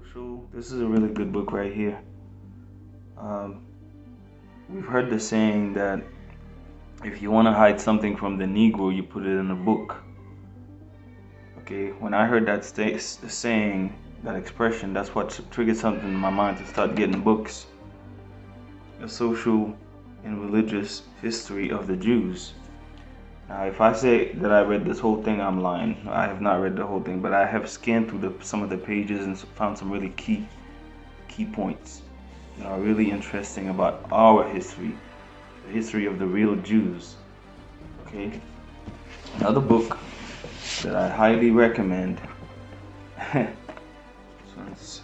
Social. This is a really good book right here. Um, we've heard the saying that if you want to hide something from the Negro, you put it in a book. Okay, when I heard that saying, that expression, that's what triggered something in my mind to start getting books. A social and religious history of the Jews. Now, if I say that I read this whole thing, I'm lying. I have not read the whole thing, but I have scanned through some of the pages and found some really key points that are really interesting about our history, the history of the real Jews. Okay, another book that I highly recommend. This one's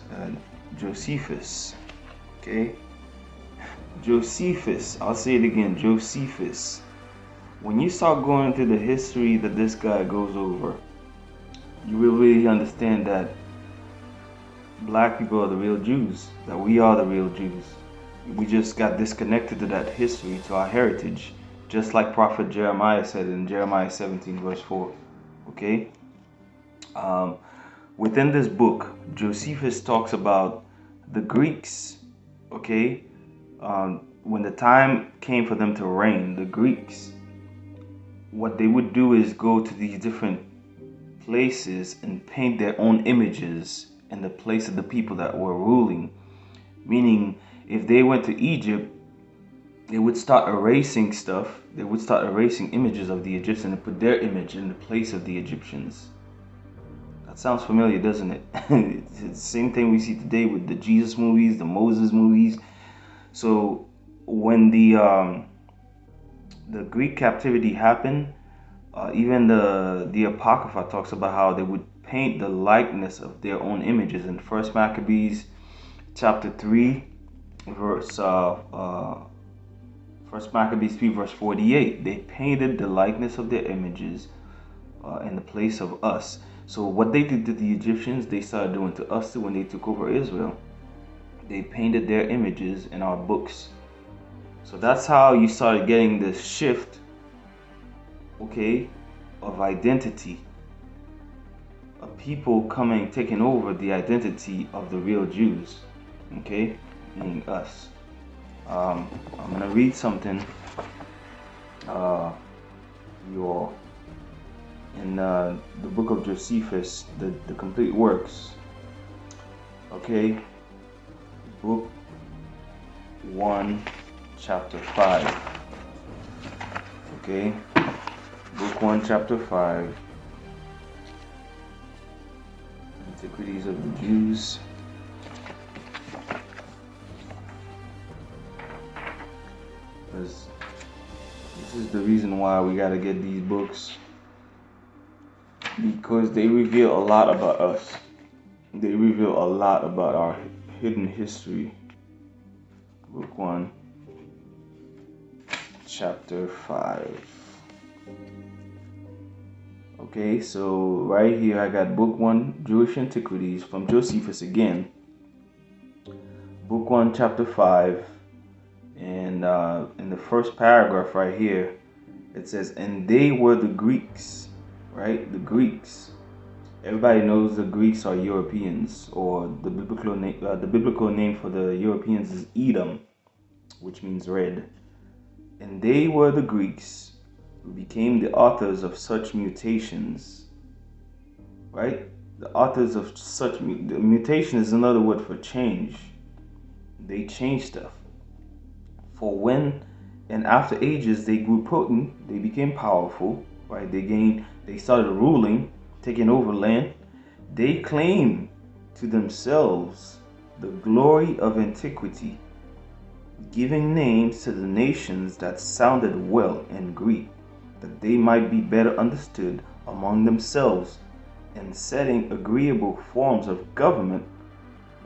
Josephus. Okay, Josephus. I'll say it again, Josephus. When you start going through the history that this guy goes over, you will really understand that black people are the real Jews, that we are the real Jews. We just got disconnected to that history, to our heritage, just like Prophet Jeremiah said in Jeremiah 17 verse 4. Okay? Within this book, Josephus talks about the Greeks. Okay? When the time came for them to reign, the Greeks, what they would do is go to these different places and paint their own images in the place of the people that were ruling. Meaning, if they went to Egypt, they would start erasing stuff. They would start erasing images of the Egyptians and put their image in the place of the Egyptians. That sounds familiar, doesn't it? It's the same thing we see today with the Jesus movies, the Moses movies. So when the Greek captivity happened, even the Apocrypha talks about how they would paint the likeness of their own images. In First Maccabees chapter 3 verse First Maccabees 3 verse 48, they painted the likeness of their images in the place of us. So what they did to the Egyptians, they started doing to us too when they took over Israel. They painted their images in our books. So that's how you started getting this shift, okay, of identity. Of people taking over the identity of the real Jews, okay, meaning us. I'm gonna read something, you all, in the book of Josephus, the complete works. Okay, book 1, chapter 5. Okay, book 1, chapter 5. Antiquities of the Jews. Because this is the reason why we gotta get these books, because they reveal a lot about us. They reveal a lot about our hidden history. Book 1, chapter 5. Okay, so right here I got book 1, Jewish Antiquities, from Josephus again. Book 1, chapter 5. And in the first paragraph right here, it says, and they were the Greeks, right? The Greeks. Everybody knows the Greeks are Europeans, or the biblical name for the Europeans is Edom, which means red. And they were the Greeks who became the authors of such mutations, right? The authors of such mutation is another word for change. They changed stuff. For when and after ages they grew potent, they became powerful, right? They started ruling, taking over land. They claimed to themselves the glory of antiquity, giving names to the nations that sounded well in Greek, that they might be better understood among themselves, and setting agreeable forms of government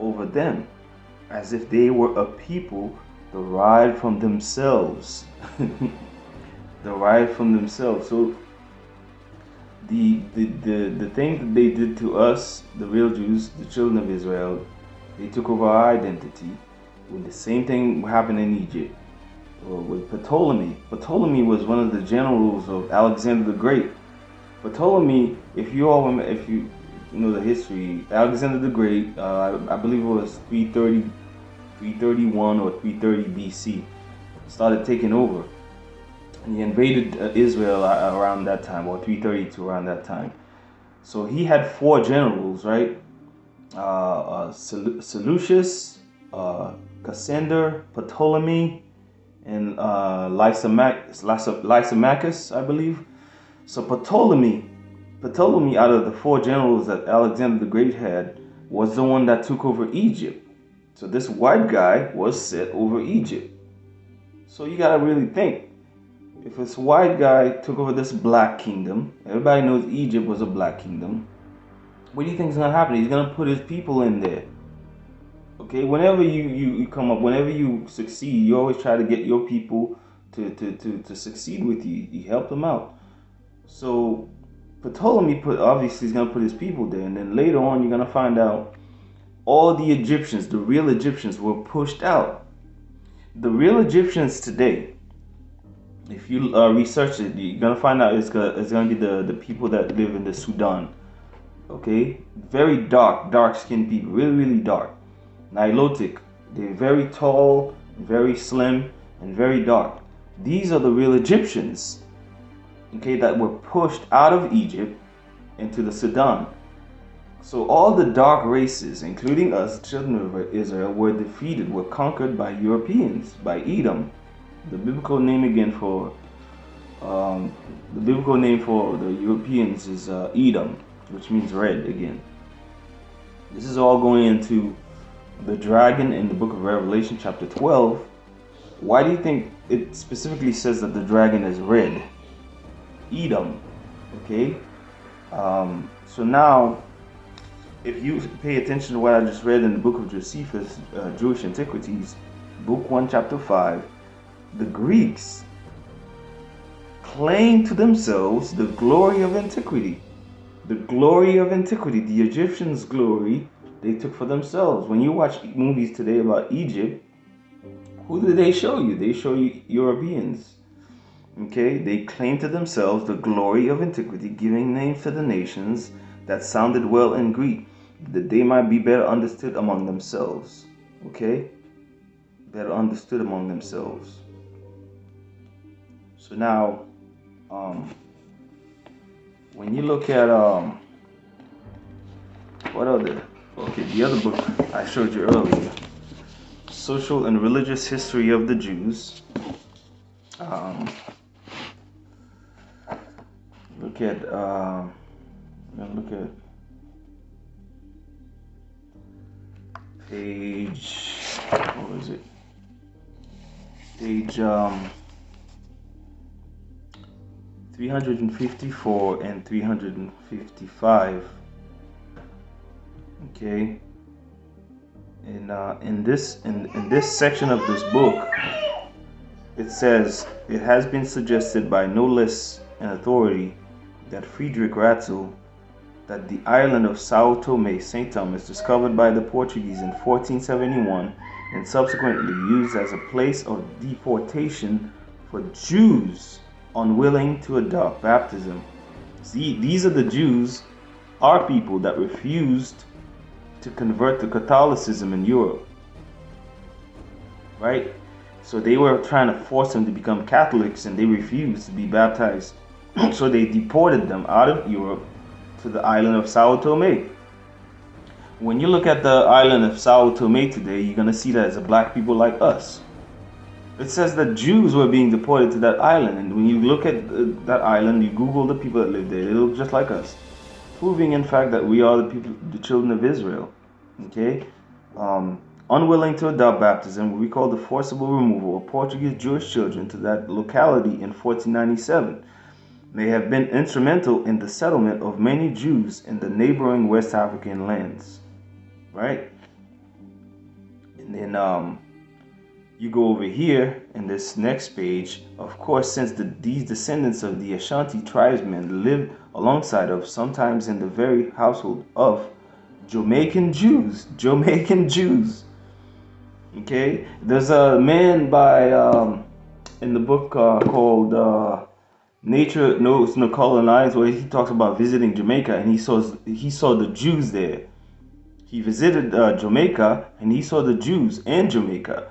over them, as if they were a people derived from themselves. Derived from themselves. So the thing that they did to us, the real Jews, the children of Israel, they took over our identity. When the same thing happened in Egypt with Ptolemy. Ptolemy was one of the generals of Alexander the Great. Ptolemy, if you the history. Alexander the Great, I believe it was 330, 331 or 330 BC, started taking over. And he invaded Israel around that time, or 332 around that time. So he had 4 generals, right? Seleucus, Cassander, Ptolemy, and Lysimachus, I believe. So Ptolemy, out of the 4 generals that Alexander the Great had, was the one that took over Egypt. So this white guy was set over Egypt. So you gotta really think. If this white guy took over this black kingdom, everybody knows Egypt was a black kingdom. What do you think is gonna happen? He's gonna put his people in there. Okay, whenever you come up, whenever you succeed, you always try to get your people to succeed with you. You help them out. So Ptolemy obviously he's gonna put his people there, and then later on you're gonna find out all the Egyptians, the real Egyptians, were pushed out. The real Egyptians today, if you research it, you're gonna find out it's gonna be the people that live in the Sudan. Okay, very dark-skinned people, really dark. Nilotic, they're very tall, very slim, and very dark. These are the real Egyptians, okay, that were pushed out of Egypt into the Sudan. So all the dark races, including us, children of Israel, were defeated, were conquered by Europeans, by Edom. The biblical name again for the Europeans is Edom, which means red again. This is all going into the dragon in the book of Revelation chapter 12. Why do you think it specifically says that the dragon is red? Edom. Okay. So now, if you pay attention to what I just read in the book of Josephus, Jewish Antiquities, book 1, chapter 5, the Greeks claim to themselves the glory of antiquity. The glory of antiquity, the Egyptians' glory, they took for themselves. When you watch movies today about Egypt, who do they show you? They show you Europeans. Okay, they claim to themselves the glory of antiquity, giving names to the nations that sounded well in Greek, that they might be better understood among themselves. Okay, better understood among themselves. So now, when you look at the other book I showed you earlier, Social and Religious History of the Jews. Look at page, what was it? Page 354 and 355. Okay. And in this section of this book, it says it has been suggested by no less an authority that Friedrich Ratzel that the island of Sao Tome St. Thomas, discovered by the Portuguese in 1471 and subsequently used as a place of deportation for Jews unwilling to adopt baptism. See, these are the Jews, our people, that refused to convert to Catholicism in Europe, right? So they were trying to force them to become Catholics, and they refused to be baptized. So they deported them out of Europe to the island of Sao Tome. When you look at the island of Sao Tome today, you're going to see that it's a black people like us. It says that Jews were being deported to that island, and when you look at that island, you Google the people that live there, they look just like us, proving in fact that we are the people, the children of Israel. Okay, unwilling to adopt baptism, we call the forcible removal of Portuguese Jewish children to that locality in 1497. They have been instrumental in the settlement of many Jews in the neighboring West African lands, right? And then you go over here in this next page. Of course, since these descendants of the Ashanti tribesmen lived alongside of, sometimes in the very household of, Jamaican Jews. Okay, there's a man by in the book called Nature Knows No Colonize, where he talks about visiting Jamaica and he saw the Jews there. He visited Jamaica and he saw the Jews in Jamaica.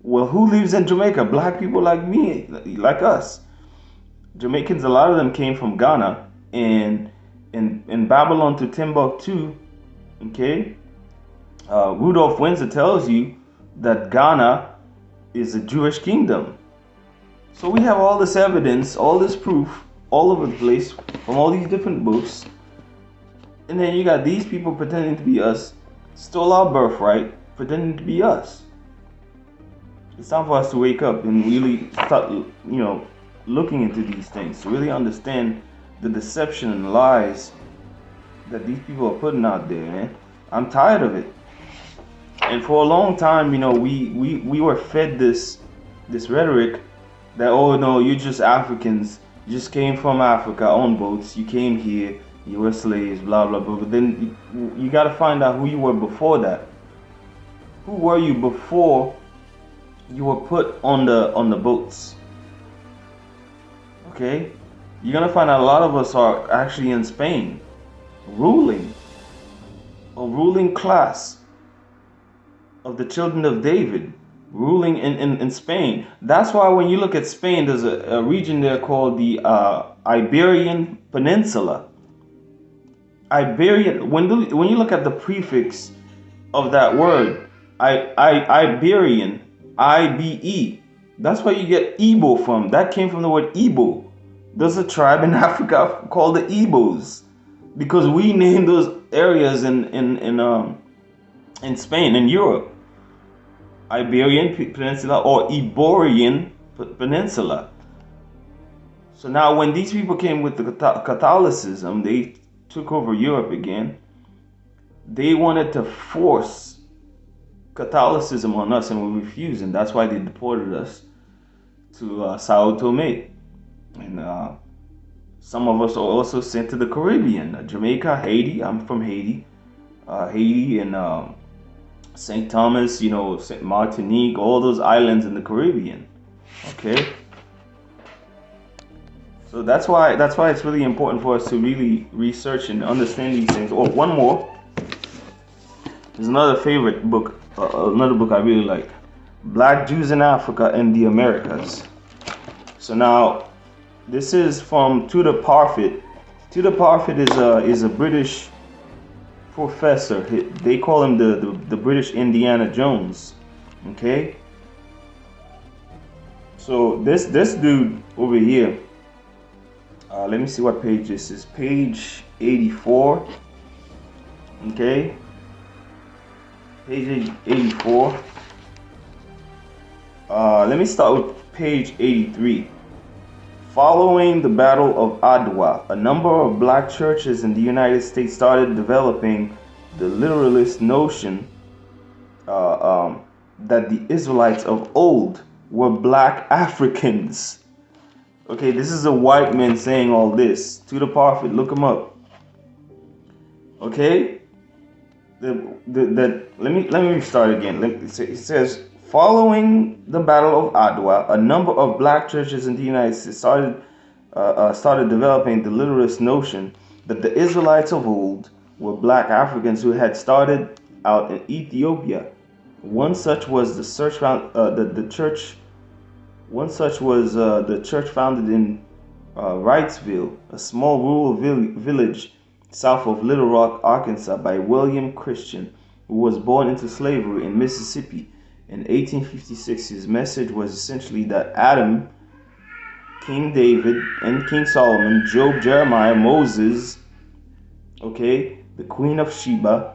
Well, who lives in Jamaica? Black people like me, like us. Jamaicans, a lot of them came from Ghana, and in Babylon to Timbuktu. Okay, Rudolph Windsor tells you that Ghana is a Jewish kingdom. So we have all this evidence, all this proof, all over the place from all these different books. And then you got these people pretending to be us, stole our birthright, pretending to be us. It's time for us to wake up and really start, looking into these things, to really understand the deception and lies that these people are putting out there, man. I'm tired of it. And for a long time, we were fed this rhetoric that, oh no, you're just Africans, you just came from Africa on boats, you came here, you were slaves, blah blah blah. But then you got to find out who you were before that. Who were you before you were put on the boats? Okay, you're gonna find out a lot of us are actually in Spain, ruling class of the children of David, ruling in Spain. That's why when you look at Spain, there's a region there called the Iberian Peninsula. Iberian. When you look at the prefix of that word, Iberian, IBE. That's where you get Igbo from. That came from the word Igbo. There's a tribe in Africa called the Igbos, because we named those areas in Spain, in Europe. Iberian Peninsula or Iborian Peninsula. So now when these people came with the Catholicism, they took over Europe again. They wanted to force Catholicism on us, and we refused, and that's why they deported us to Sao Tome. And some of us are also sent to the Caribbean, Jamaica, Haiti. I'm from Haiti. Haiti and St. Thomas, St. Martinique, all those islands in the Caribbean. Okay? So that's why it's really important for us to really research and understand these things. Oh, one more. There's another favorite book, another book I really like. Black Jews in Africa and the Americas. So now, this is from Tudor Parfitt. Tudor Parfitt is a British professor. They call him the British Indiana Jones. Okay. So this dude over here. Let me see what page this is. Page 84. Okay. Page 84. Let me start with page 83. Following the Battle of Adwa, a number of black churches in the United States started developing the literalist notion that the Israelites of old were black Africans. Okay, this is a white man saying all this. Tudor Parfitt, look him up. Okay, let me restart again. It says, following the Battle of Adwa, a number of black churches in the United States started developing the literalist notion that the Israelites of old were black Africans who had started out in Ethiopia. One such was the church founded in Wrightsville, a small rural village south of Little Rock, Arkansas, by William Christian, who was born into slavery in Mississippi. In 1856, his message was essentially that Adam, King David, and King Solomon, Job, Jeremiah, Moses, the Queen of Sheba,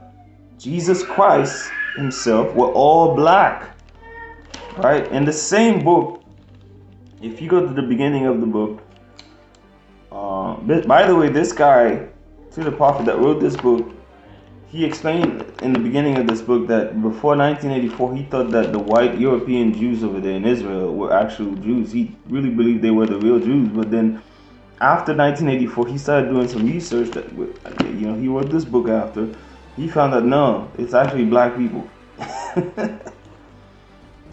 Jesus Christ himself were all black. Right? In the same book, if you go to the beginning of the book, by the way, this guy, Tudor Parfitt, that wrote this book, he explained in the beginning of this book that before 1984, he thought that the white European Jews over there in Israel were actual Jews. He really believed they were the real Jews. But then after 1984, he started doing some research that, he wrote this book after. He found that no, it's actually black people.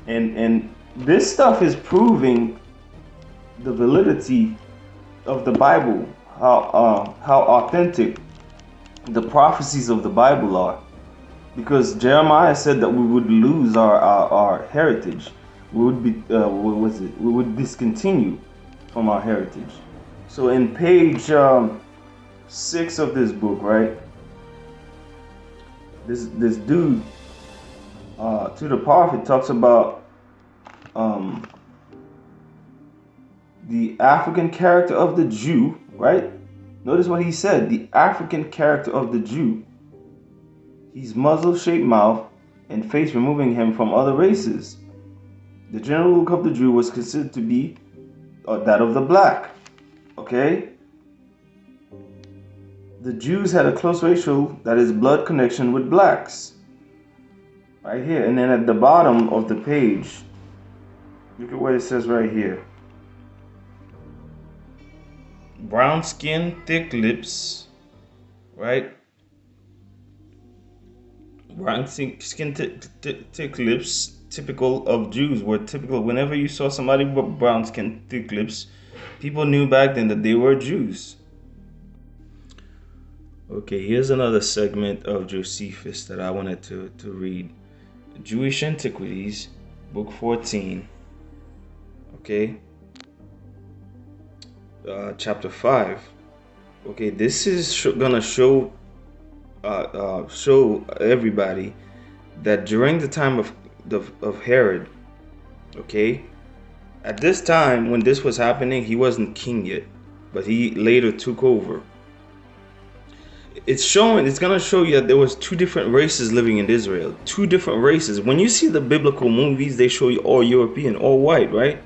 and this stuff is proving the validity of the Bible, how authentic the prophecies of the Bible are. Because Jeremiah said that we would lose our heritage. We would be what was it? We would discontinue from our heritage. So in page 6 of this book, right? This dude to the prophet talks about the African character of the Jew, right? Notice what he said, the African character of the Jew. His muzzle-shaped mouth and face removing him from other races. The general look of the Jew was considered to be that of the black. Okay? The Jews had a close racial, that is blood connection with blacks. Right here. And then at the bottom of the page, look at what it says right here. Brown skin, thick lips, right? Brown skin, thick lips, typical of Jews, were typical. Whenever you saw somebody with brown skin, thick lips, people knew back then that they were Jews. Okay, here's another segment of Josephus that I wanted to read. Jewish Antiquities, book 14. Okay. Chapter 5. Okay, this is gonna show everybody that during the time of Herod, okay, at this time when this was happening, he wasn't king yet, but he later took over. It's gonna show you that there was two different races living in Israel. Two different races. When you see the biblical movies, they show you all European, all white, right?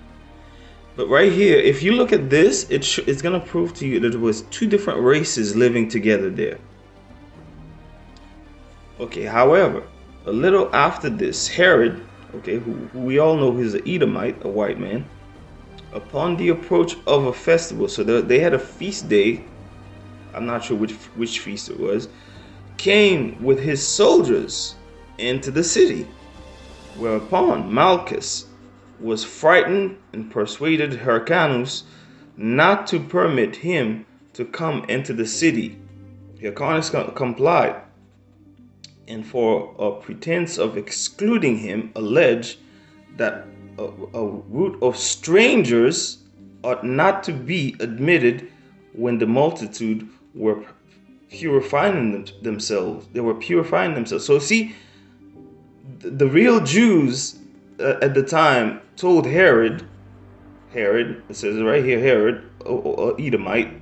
But right here, if you look at this, it's gonna prove to you that there was two different races living together there. Okay, however, a little after this, Herod, okay, who we all know is an Edomite, a white man, upon the approach of a festival, so they had a feast day, I'm not sure which feast it was, came with his soldiers into the city, whereupon Malchus was frightened and persuaded Hyrcanus not to permit him to come into the city. Hyrcanus complied, and for a pretense of excluding him, alleged that a root of strangers ought not to be admitted when the multitude were purifying themselves. They were purifying themselves. So see, the real Jews at the time told Herod, it says it right here, Herod, Edomite.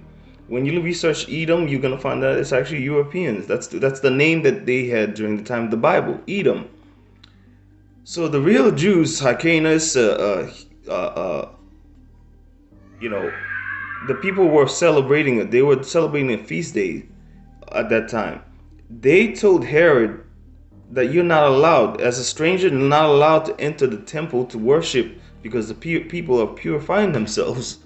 When you research Edom, you're gonna find that it's actually Europeans. That's the name that they had during the time of the Bible, Edom. So the real Jews, Hyrcanus, the people were celebrating it. They were celebrating a feast day at that time. They told Herod that you're not allowed, as a stranger, you're not allowed to enter the temple to worship because the people are purifying themselves.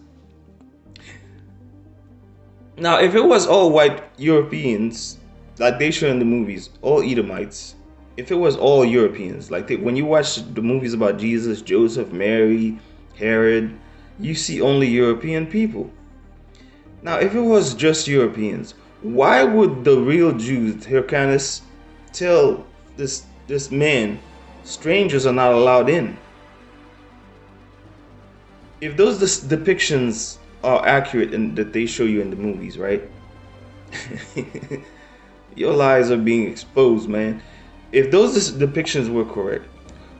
Now, if it was all white Europeans, like they show in the movies, all Edomites, if it was all Europeans, like when you watch the movies about Jesus, Joseph, Mary, Herod, you see only European people. Now, if it was just Europeans, why would the real Jews, Hyrcanus, tell this man, strangers are not allowed in? If those depictions are accurate and that they show you in the movies, right? Your lies are being exposed, man. If those depictions were correct,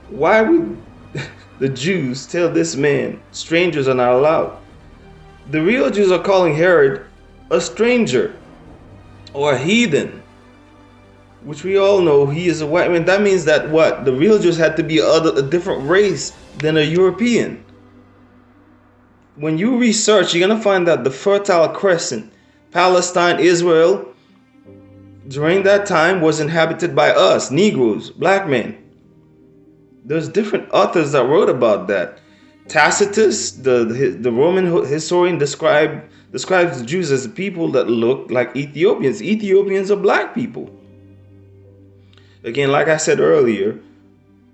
why would the Jews tell this man strangers are not allowed? The real Jews are calling Herod a stranger or a heathen, which we all know he is a white man. That means that what? The real Jews had to be a different race than a European. When you research, you're going to find that the Fertile Crescent, Palestine, Israel, during that time was inhabited by us, Negroes, black men. There's different authors that wrote about that. Tacitus, the Roman historian, describes the Jews as people that look like Ethiopians. Ethiopians are black people. Again, like I said earlier,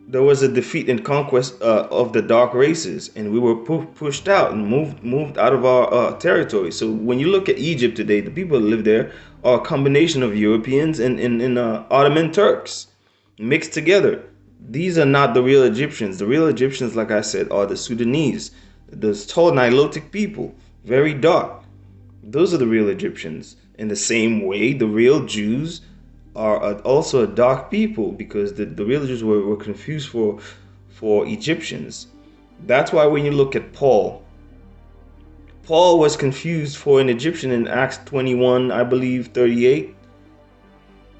there was a defeat and conquest of the dark races, and we were pushed out and moved out of our territory. So when you look at Egypt today, the people that live there are a combination of Europeans and Ottoman Turks mixed together. These are not the real Egyptians. The real Egyptians, like I said, are the Sudanese, the tall Nilotic people, very dark. Those are the real Egyptians. In the same way, the real Jews are also a dark people, because the real Jews were confused for Egyptians. That's why when you look at Paul was confused for an Egyptian in Acts 21, I believe 38.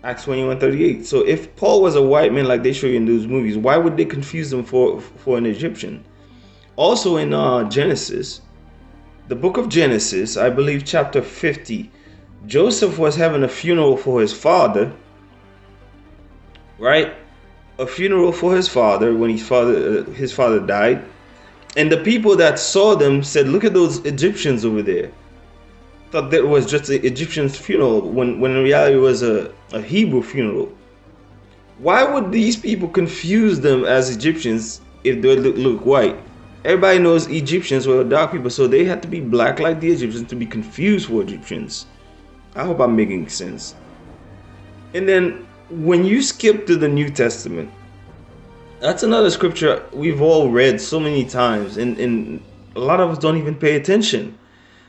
Acts 21:38. So if Paul was a white man like they show you in those movies, why would they confuse him for an Egyptian? Also in Genesis, the book of Genesis, I believe chapter 50, Joseph was having a funeral for his father, right? A funeral for his father when his father died. And the people that saw them said, look at those Egyptians over there. Thought that was just an Egyptian's funeral when in reality it was a Hebrew funeral. Why would these people confuse them as Egyptians if they look white? Everybody knows Egyptians were dark people, so they had to be black like the Egyptians to be confused for Egyptians. I hope I'm making sense. And then when you skip to the New Testament, that's another scripture we've all read so many times, and a lot of us don't even pay attention.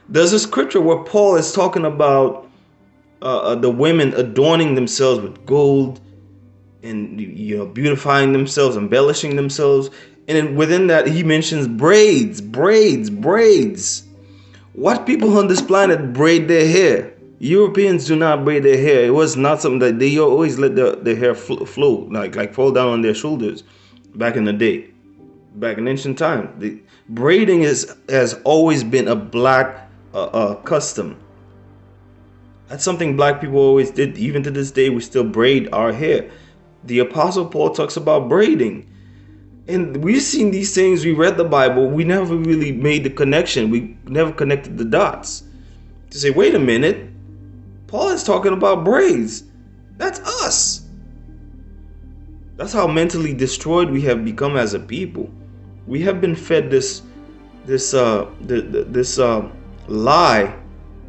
There's a scripture where Paul is talking about the women adorning themselves with gold and beautifying themselves, embellishing themselves. And then within that, he mentions braids. What people on this planet braid their hair? Europeans do not braid their hair. It was not something that they always let their hair flow, like fall down on their shoulders back in the day, back in ancient time. The braiding has always been a black custom. That's something black people always did. Even to this day, we still braid our hair. The Apostle Paul talks about braiding. And we've seen these things, we read the Bible, we never really made the connection. We never connected the dots to say, wait a minute, Paul is talking about braids. That's us. That's how mentally destroyed we have become as a people. We have been fed this lie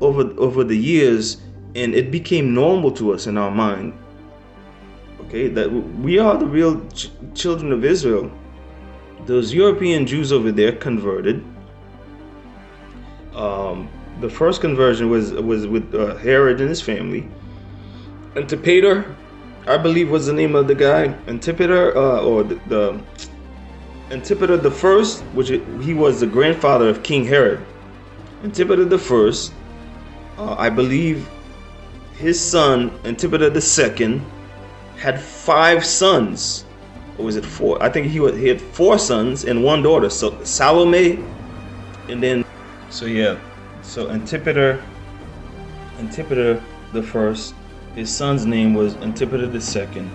over the years, and it became normal to us in our mind. Okay, that we are the real children of Israel. Those European Jews over there converted. The first conversion was with Herod and his family. Antipater, I believe, was the name of the guy. Antipater, or the Antipater the First, which he was the grandfather of King Herod. Antipater the First, I believe, his son Antipater the Second had 5 sons. Or was it 4? I think he had 4 sons and 1 daughter. So Salome, and then so Antipater the First, his son's name was Antipater the Second.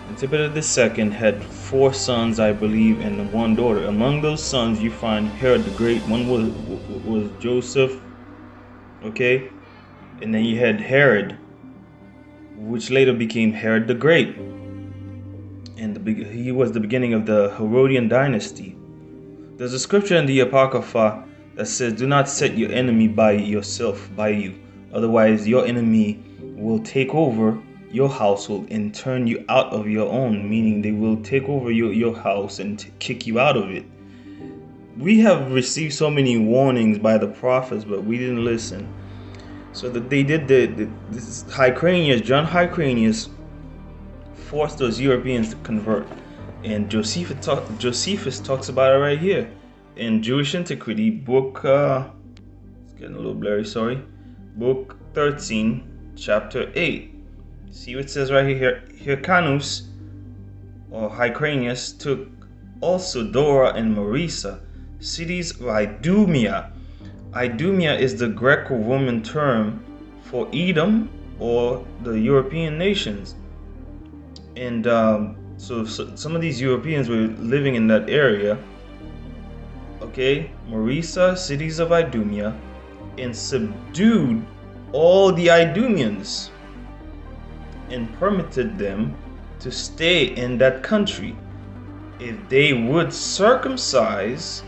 Antipater the Second had 4 sons, I believe, and 1 daughter. Among those sons, you find Herod the Great. One was Joseph, okay, and then you had Herod, which later became Herod the Great. And he was the beginning of the Herodian dynasty. There's a scripture in the Apocrypha that says, do not set your enemy by you. Otherwise, your enemy will take over your household and turn you out of your own, meaning they will take over your house and kick you out of it. We have received so many warnings by the prophets, but we didn't listen. So that they did this Hyrcanus, John Hyrcanus, forced those Europeans to convert. And Josephus talks about it right here in Jewish Antiquity, book, it's getting a little blurry, sorry, book 13, chapter 8. See what it says right here. Hyrcanus, or Hyrcanus, took also Dora and Marisa, cities of Idumea. Idumea is the Greco-Roman term for Edom or the European nations. And so some of these Europeans were living in that area. Okay, Marisa, cities of Idumea, and subdued all the Idumeans and permitted them to stay in that country. if they would circumcise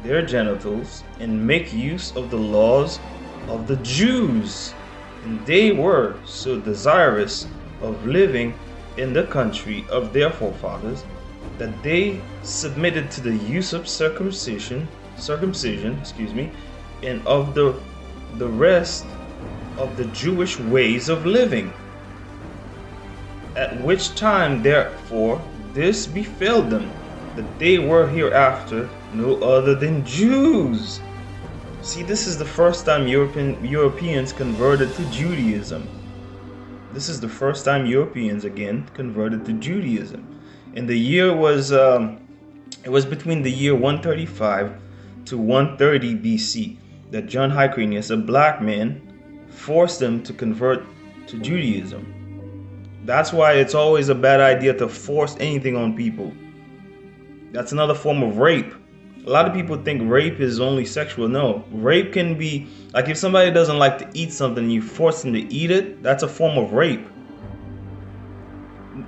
their genitals and make use of the laws of the Jews. And they were so desirous of living in the country of their forefathers that they submitted to the use of circumcision, and of the rest of the Jewish ways of living. At which time, therefore, this befell them, that they were hereafter no other than Jews. See, this is the first time Europeans converted to Judaism. This is the first time Europeans again converted to Judaism. And the year was it was between the year 135 to 130 BC that John Hyrcanus, a black man, forced them to convert to Judaism. That's why it's always a bad idea to force anything on people. That's another form of rape. A lot of people think rape is only sexual. No, rape can be, like if somebody doesn't like to eat something and you force them to eat it, that's a form of rape.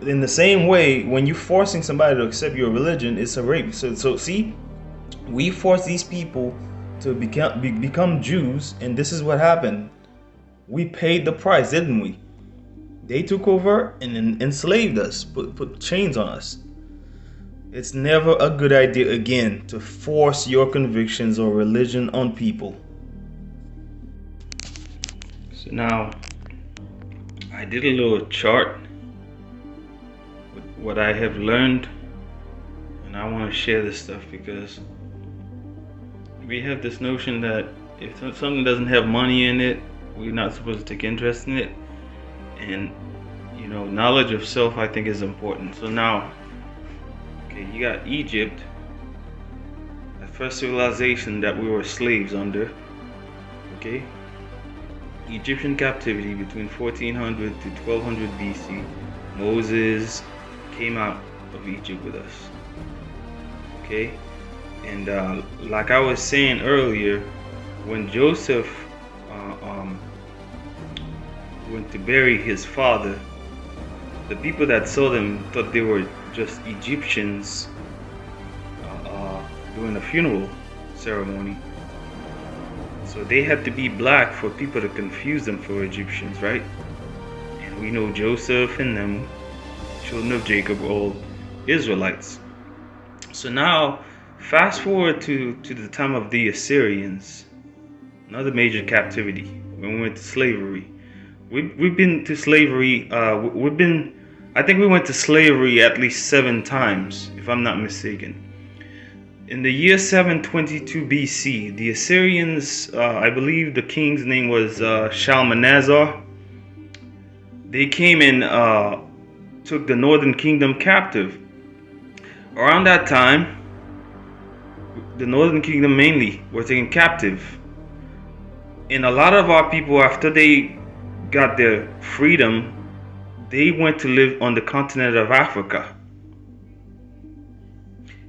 In the same way, when you're forcing somebody to accept your religion, it's a rape. So see, we force these people to become Jews, and this is what happened. We paid the price, didn't we? They took over and enslaved us, put chains on us. It's never a good idea again to force your convictions or religion on people. So now, I did a little chart with what I have learned, and I want to share this stuff because we have this notion that if something doesn't have money in it, we're not supposed to take interest in it. And, knowledge of self, I think, is important. So now, okay, you got Egypt, the first civilization that we were slaves under. Okay, Egyptian captivity between 1400 to 1200 BC. Moses came out of Egypt with us. Okay, and like I was saying earlier, when Joseph went to bury his father, the people that saw them thought they were just Egyptians doing a funeral ceremony. So they had to be black for people to confuse them for Egyptians, right? And we know Joseph and them, children of Jacob, were all Israelites. So now, fast forward to the time of the Assyrians, another major captivity when we went to slavery. We've been to slavery. I think we went to slavery at least 7 times, if I'm not mistaken. In the year 722 BC, the Assyrians, I believe the king's name was Shalmaneser. They came and took the northern kingdom captive. Around that time, the northern kingdom mainly were taken captive. And a lot of our people, after they got their freedom, they went to live on the continent of Africa.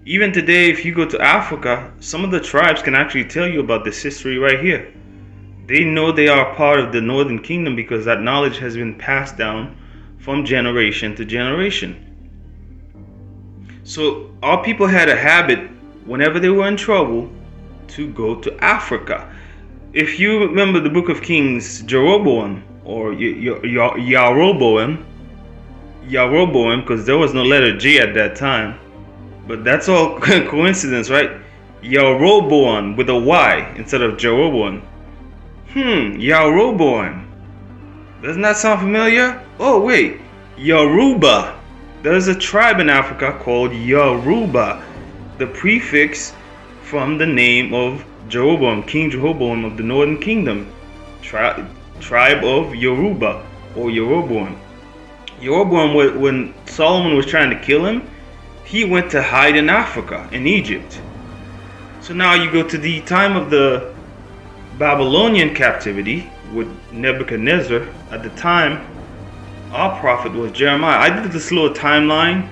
Even today, if you go to Africa, some of the tribes can actually tell you about this history right here. They know they are part of the northern kingdom because that knowledge has been passed down from generation to generation. So our people had a habit, whenever they were in trouble, to go to Africa. If you remember the book of Kings, Jeroboam, or Yaroboam, because there was no letter J at that time, but that's all coincidence, right? Yaroboam with a Y instead of Jeroboam. Yaroboam. Doesn't that sound familiar? Oh wait, Yoruba. There's a tribe in Africa called Yoruba. The prefix from the name of Jeroboam, King Jeroboam of the Northern Kingdom. Tribe of Yoruba or Jeroboam. Jeroboam, when Solomon was trying to kill him, he went to hide in Africa, in Egypt. So now you go to the time of the Babylonian captivity with Nebuchadnezzar. At the time, our prophet was Jeremiah. I did this little timeline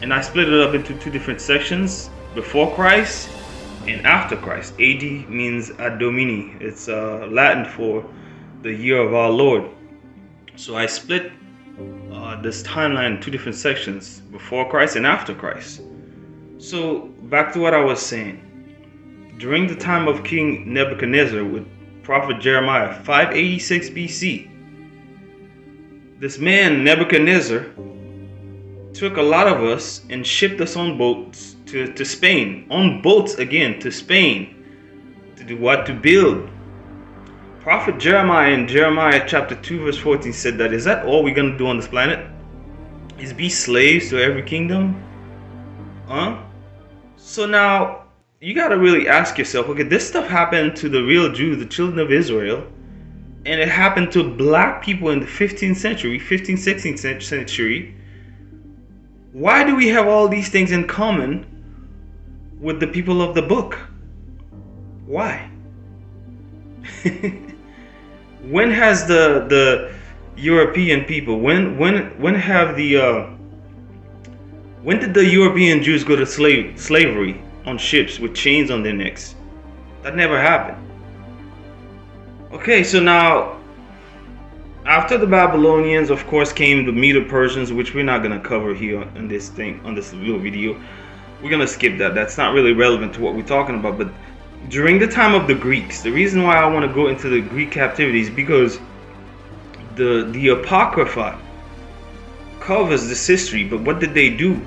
and I split it up into 2 different sections: before Christ and after Christ. AD means ad domini. It's Latin for the year of our Lord. So I split this timeline in 2 different sections: before Christ and after Christ. So back to what I was saying. During the time of King Nebuchadnezzar with Prophet Jeremiah, 586 BC, this man Nebuchadnezzar took a lot of us and shipped us on boats to Spain. On boats again to Spain. To do what? To build. Prophet Jeremiah in Jeremiah chapter 2 verse 14 said that, is that all we're going to do on this planet? Is be slaves to every kingdom? So now you got to really ask yourself, okay, this stuff happened to the real Jews, the children of Israel, and it happened to black people in the 15th century, 15th, 16th century. Why do we have all these things in common with the people of the book? Why? When has the European people, when did the European Jews go to slavery on ships with chains on their necks? That never happened. Okay, so now after the Babylonians, of course, came the Medo-Persians, which we're not going to cover here on this little video. We're going to skip that. That's not really relevant to what we're talking about. But during the time of the Greeks, the reason why I want to go into the Greek captivity is because the Apocrypha covers this history. But what did they do?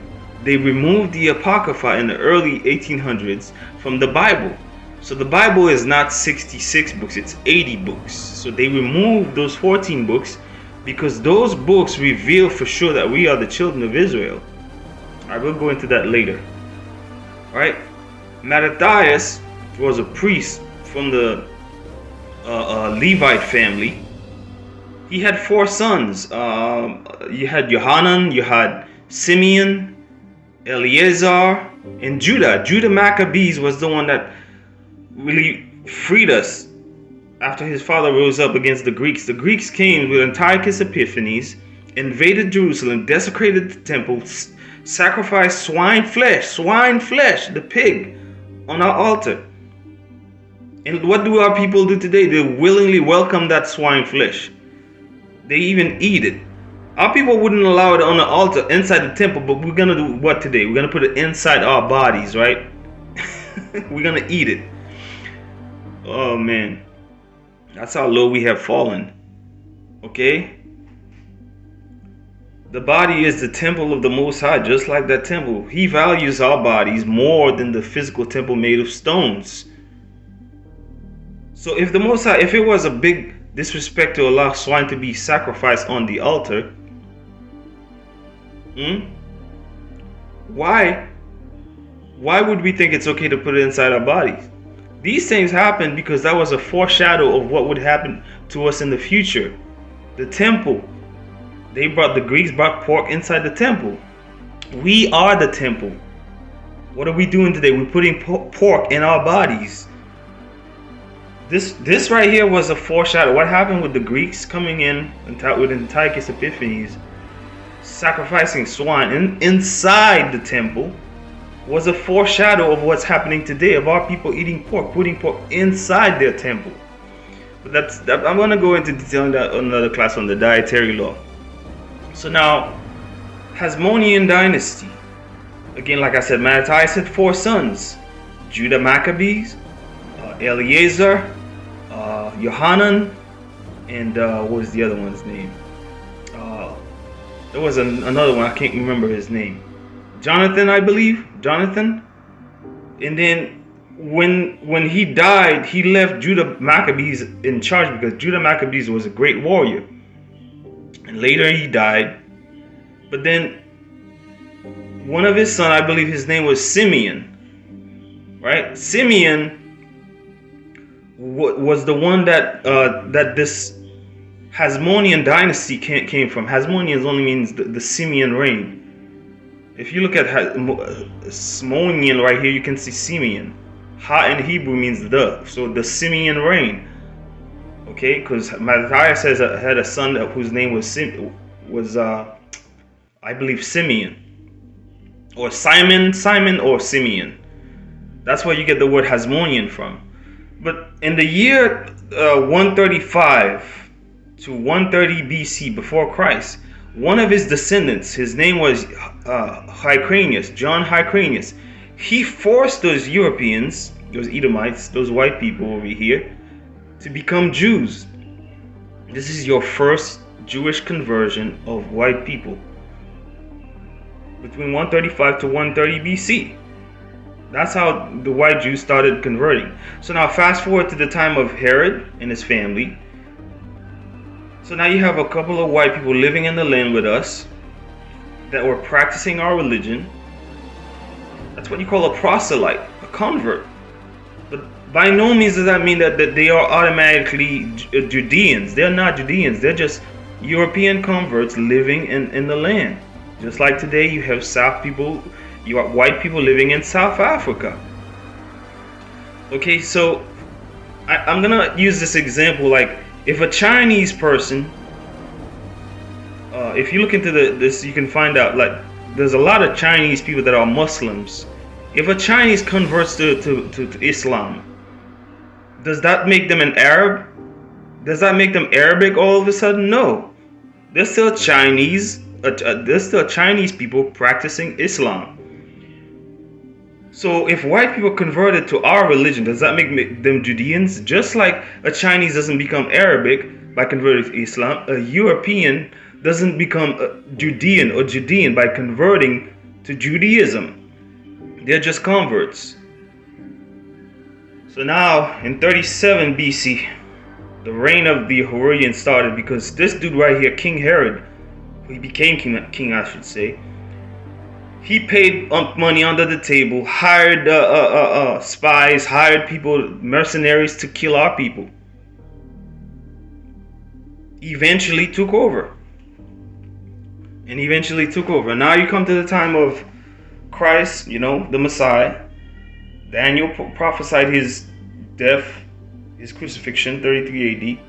They removed the Apocrypha in the early 1800s from the Bible. So the Bible is not 66 books, it's 80 books. So they removed those 14 books because those books reveal for sure that we are the children of Israel. I will go into that later. Alright, Mattathias was a priest from the Levite family. He had 4 sons. You had Johanan, you had Simeon, Eleazar, and Judah. Judah Maccabees was the one that really freed us after his father rose up against the Greeks. The Greeks came with Antiochus Epiphanes, invaded Jerusalem, desecrated the temple, sacrificed swine flesh, the pig, on our altar. And what do our people do today? They willingly welcome that swine flesh. They even eat it. Our people wouldn't allow it on the altar inside the temple, but we're going to do what today? We're going to put it inside our bodies, right? We're going to eat it. Oh man, that's how low we have fallen. Okay? The body is the temple of the Most High, just like that temple. He values our bodies more than the physical temple made of stones. So if the Most High, if it was a big disrespect to allow swine to be sacrificed on the altar, why would we think it's okay to put it inside our bodies? These things happened because that was a foreshadow of what would happen to us in the future. The temple. The Greeks brought pork inside the temple. We are the temple. What are we doing today? We're putting pork in our bodies. This right here was a foreshadow. What happened with the Greeks coming in with Antiochus Epiphanes, sacrificing swine inside the temple, was a foreshadow of what's happening today, of our people eating pork, putting pork inside their temple. But I'm going to go into detail in another class on the dietary law. So now, Hasmonean dynasty. Again, like I said, Mattathias had 4 sons. Judah Maccabees, Eleazar, Johanan, and what was the other one's name? There was another one, I can't remember his name. Jonathan, I believe. Jonathan. And then when he died, he left Judah Maccabees in charge because Judah Maccabees was a great warrior. And later he died. But then one of his sons, I believe his name was Simeon. Right? Simeon was the one that this Hasmonean dynasty came from. Hasmonean only means the Simeon reign. If you look at Hasmonean right here, you can see Simeon. Ha in Hebrew means the. So the Simeon reign. Okay, because Mattathias had a son whose name was I believe Simeon. Or Simon or Simeon. That's where you get the word Hasmonean from. But in the year 135 to 130 BC, before Christ, one of his descendants, his name was Hyrcanus, John Hyrcanus. he forced those Europeans, those Edomites, those white people over here, to become Jews. This is your first Jewish conversion of white people between 135 to 130 BC. That's how the white Jews started converting. So now fast forward to the time of Herod and his family. So now you have a couple of white people living in the land with us that were practicing our religion. That's what you call a proselyte, a convert. But by no means does that mean that they are automatically Judeans. They're not Judeans. They're just European converts living in the land. Just like today you have South people, you have white people living in South Africa. Okay, so I'm gonna use this example. Like, if a Chinese person, if you look into this, you can find out, like, there's a lot of Chinese people that are Muslims. If a Chinese converts to Islam, does that make them an Arab? Does that make them Arabic all of a sudden? No. They're still Chinese. They're still Chinese people practicing Islam. So if white people converted to our religion, does that make them Judeans? Just like a Chinese doesn't become Arabic by converting to Islam, a European doesn't become a Judean or Judean by converting to Judaism. They're just converts. So now in 37 BC, the reign of the Herodians started, because this dude right here, King Herod, he became king, I should say. He paid money under the table, hired spies, hired people, mercenaries to kill our people. Eventually took over. Now you come to the time of Christ, the Messiah. Daniel prophesied his death, his crucifixion, 33 AD.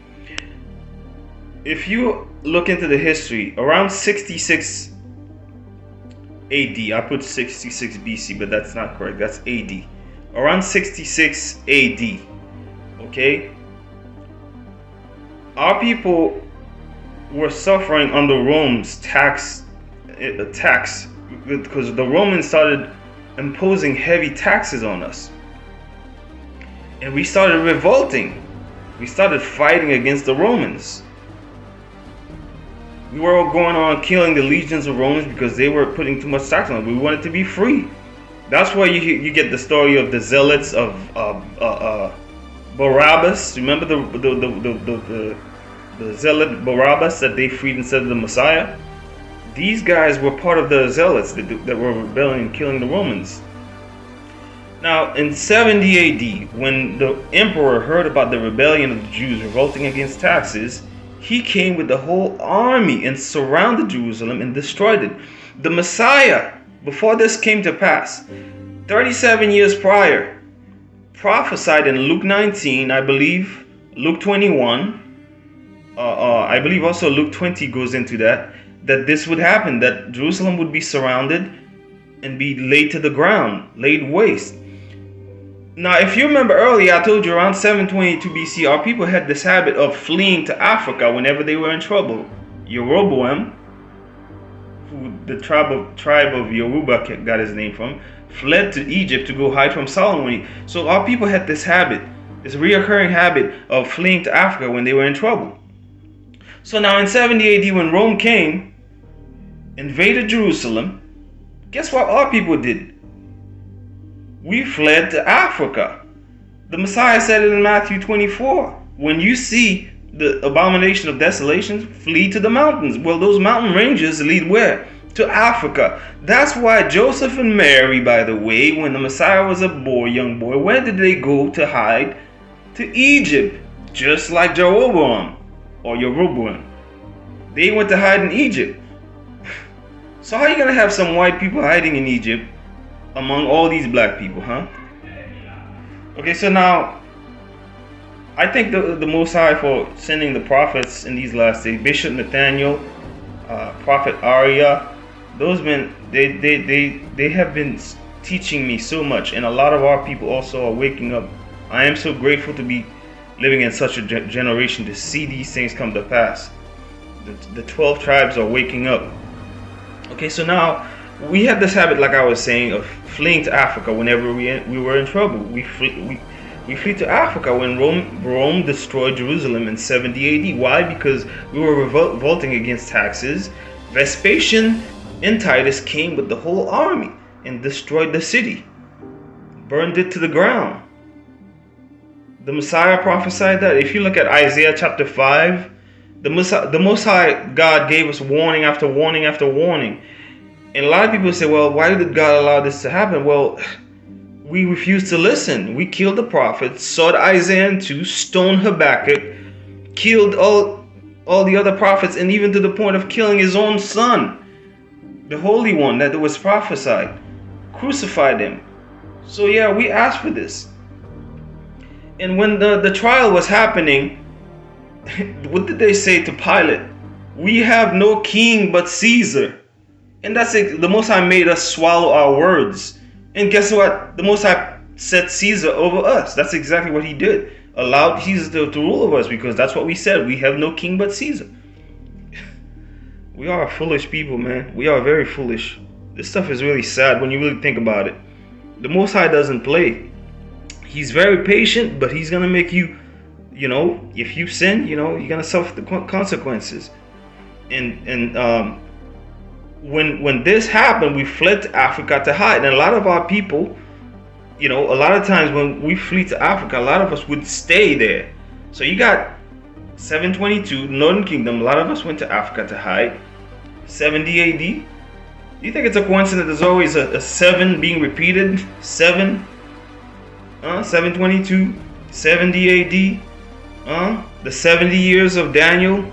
If you look into the history, around 66 AD, I put 66 BC, but that's not correct, that's AD. Around 66 AD, okay? Our people were suffering under Rome's tax, because the Romans started imposing heavy taxes on us. And we started revolting. We started fighting against the Romans. We were all going on killing the legions of Romans because they were putting too much tax on us. We wanted to be free. That's why you get the story of the zealots of Barabbas. Remember the zealot Barabbas that they freed instead of the Messiah? These guys were part of the zealots that were rebelling and killing the Romans. Now, in 70 AD, when the emperor heard about the rebellion of the Jews revolting against taxes, he came with the whole army and surrounded Jerusalem and destroyed it. The Messiah, before this came to pass, 37 years prior, prophesied in Luke 19, I believe, Luke 21, I believe also Luke 20 goes into that this would happen, that Jerusalem would be surrounded and be laid to the ground, laid waste. Now, if you remember earlier, I told you around 722 BC, our people had this habit of fleeing to Africa whenever they were in trouble. Jeroboam, who the tribe of Yoruba got his name from, fled to Egypt to go hide from Solomon. So our people had this habit, this reoccurring habit of fleeing to Africa when they were in trouble. So now in 70 AD, when Rome came, invaded Jerusalem, guess what our people did? We fled to Africa. The Messiah said it in Matthew 24. When you see the abomination of desolations, flee to the mountains. Well, those mountain ranges lead where? To Africa. That's why Joseph and Mary, by the way, when the Messiah was a young boy, where did they go to hide? To Egypt. Just like Jeroboam or Jeroboam. They went to hide in Egypt. So how are you going to have some white people hiding in Egypt among all these black people, huh? Okay, so now I think the Most High for sending the prophets in these last days, Bishop Nathaniel, Prophet Arya, those men, they have been teaching me so much, and a lot of our people also are waking up. I am so grateful to be living in such a generation to see these things come to pass. The 12 tribes are waking up. Okay, so now we had this habit, like I was saying, of fleeing to Africa whenever we were in trouble. We flee to Africa when Rome destroyed Jerusalem in 70 AD. Why? Because we were revolting against taxes. Vespasian and Titus came with the whole army and destroyed the city, burned it to the ground. The Messiah prophesied that. If you look at Isaiah chapter 5, the Most High God gave us warning after warning after warning. And a lot of people say, well, why did God allow this to happen? Well, we refused to listen. We killed the prophets, sawed Isaiah in two, stoned Habakkuk, killed all the other prophets, and even to the point of killing his own son, the Holy One that was prophesied, crucified him. So yeah, we asked for this. And when the trial was happening, what did they say to Pilate? We have no king but Caesar. And that's it. The Most High made us swallow our words. And guess what? The Most High set Caesar over us. That's exactly what he did. Allowed Caesar to rule over us, because that's what we said. We have no king but Caesar. We are a foolish people, man. We are very foolish. This stuff is really sad when you really think about it. The Most High doesn't play. He's very patient, but he's going to make you, if you sin, you're going to suffer the consequences. And when this happened, we fled to Africa to hide. And a lot of our people, a lot of times when we flee to Africa, a lot of us would stay there. So you got 722, Northern Kingdom, a lot of us went to Africa to hide. 70 AD. Do you think it's a coincidence there's always a 7 being repeated? 7? 722, 70 AD. The 70 years of Daniel,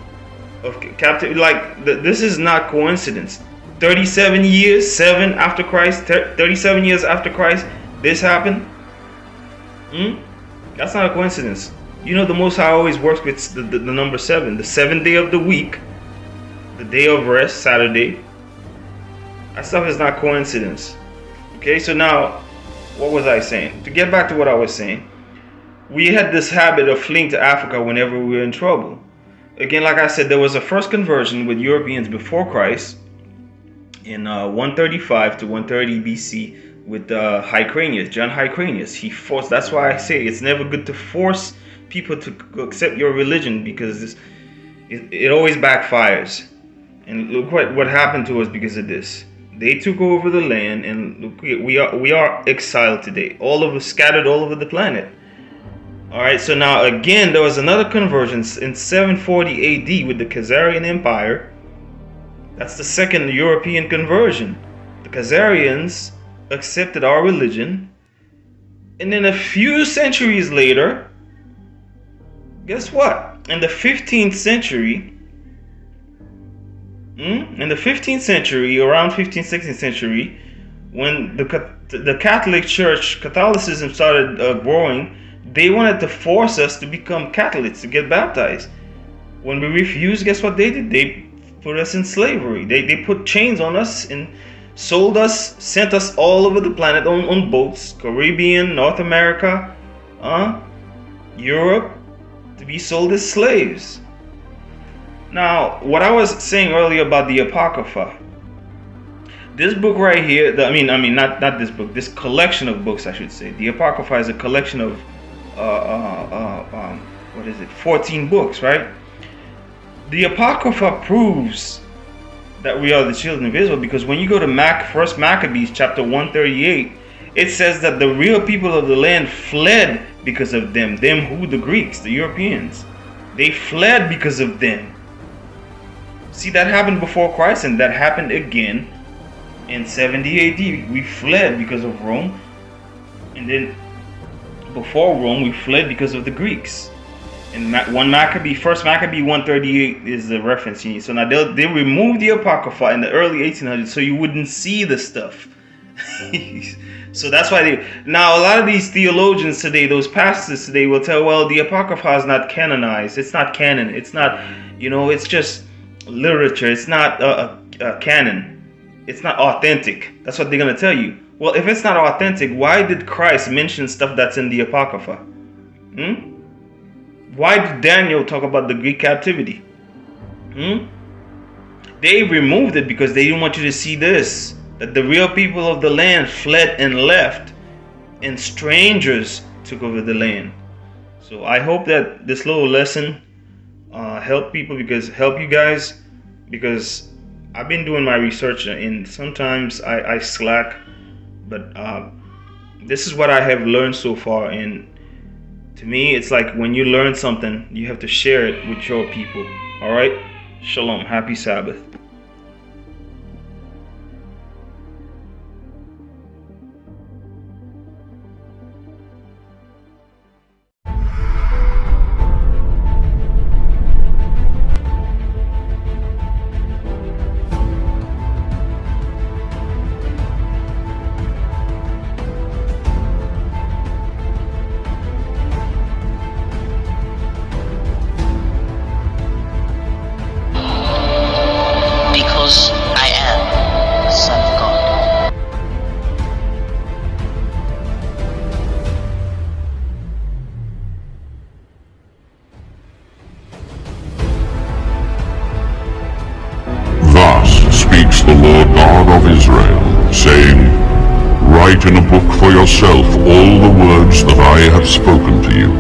of captivity. This is not coincidence. 37 years, 7 after Christ, 37 years after Christ, this happened. That's not a coincidence. The Most High always works with the number 7. The 7th day of the week, the day of rest, Saturday. That stuff is not coincidence. Okay, so now, what was I saying? To get back to what I was saying, we had this habit of fleeing to Africa whenever we were in trouble. Again, like I said, there was a first conversion with Europeans before Christ in 135 to 130 BC with Hyrcanus, John Hyrcanus. He forced. That's why I say it's never good to force people to accept your religion, because it always backfires. And look what happened to us because of this. They took over the land, and look, we are exiled today, all over, scattered all over the planet. All right, so now again, there was another conversion in 740 AD with the Khazarian Empire. That's the second European conversion. The Khazarians accepted our religion, and then a few centuries later, guess what? In the 15th century, around 15th, 16th century, when the Catholic Church, Catholicism started growing, they wanted to force us to become Catholics, to get baptized. When we refused, guess what they did? They put us in slavery. They put chains on us and sold us, sent us all over the planet on boats, Caribbean, North America, Europe, to be sold as slaves. Now, what I was saying earlier about the Apocrypha, this book right here, not this book, this collection of books, I should say. The Apocrypha is a collection of 14 books, right? The Apocrypha proves that we are the children of Israel, because when you go to First Maccabees chapter 138, it says that the real people of the land fled because of them. Them who? The Greeks, the Europeans. They fled because of them. See, that happened before Christ, and that happened again in 70 AD. We fled because of Rome, and then before Rome, we fled because of the Greeks. And First Maccabee 138 is the reference you need. So now they removed the Apocrypha in the early 1800s, so you wouldn't see the stuff. So that's why now a lot of these theologians today, those pastors today, will tell, well, the Apocrypha is not canonized. It's not canon. It's not, it's just literature. It's not a canon. It's not authentic. That's what they're going to tell you. Well, if it's not authentic, why did Christ mention stuff that's in the Apocrypha? Why did Daniel talk about the Greek captivity? They removed it because they didn't want you to see this. that the real people of the land fled and left, and strangers took over the land. So I hope that this little lesson help you guys, because I've been doing my research and sometimes I slack, but this is what I have learned so far. And to me, it's like when you learn something, you have to share it with your people. All right? Shalom. Happy Sabbath. Because I am the Son of God. Thus speaks the Lord God of Israel, saying, Write in a book for yourself all the words that I have spoken to you.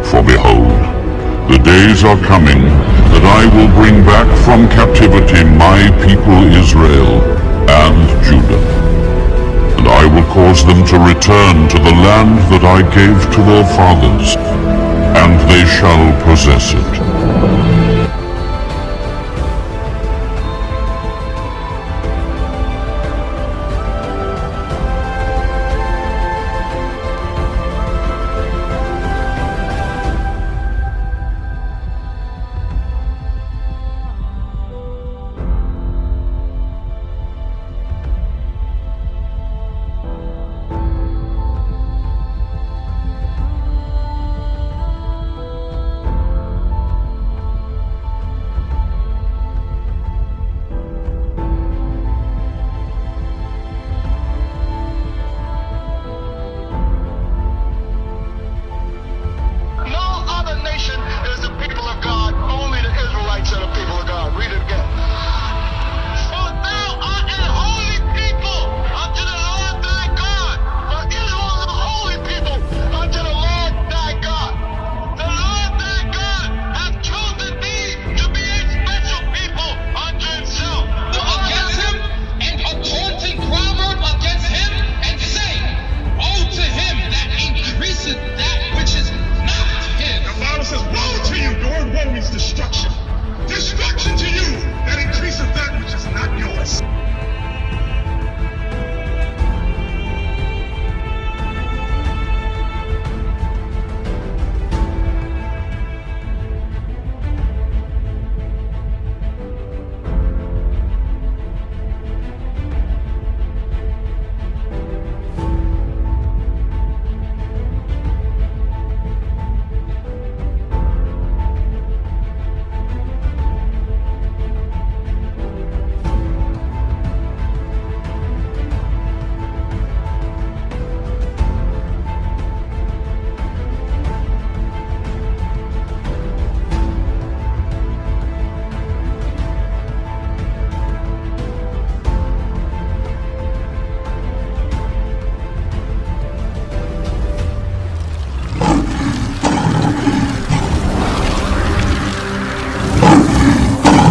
For behold, the days are coming that I will bring back from captivity my people Israel and Judah. And I will cause them to return to the land that I gave to their fathers, and they shall possess it.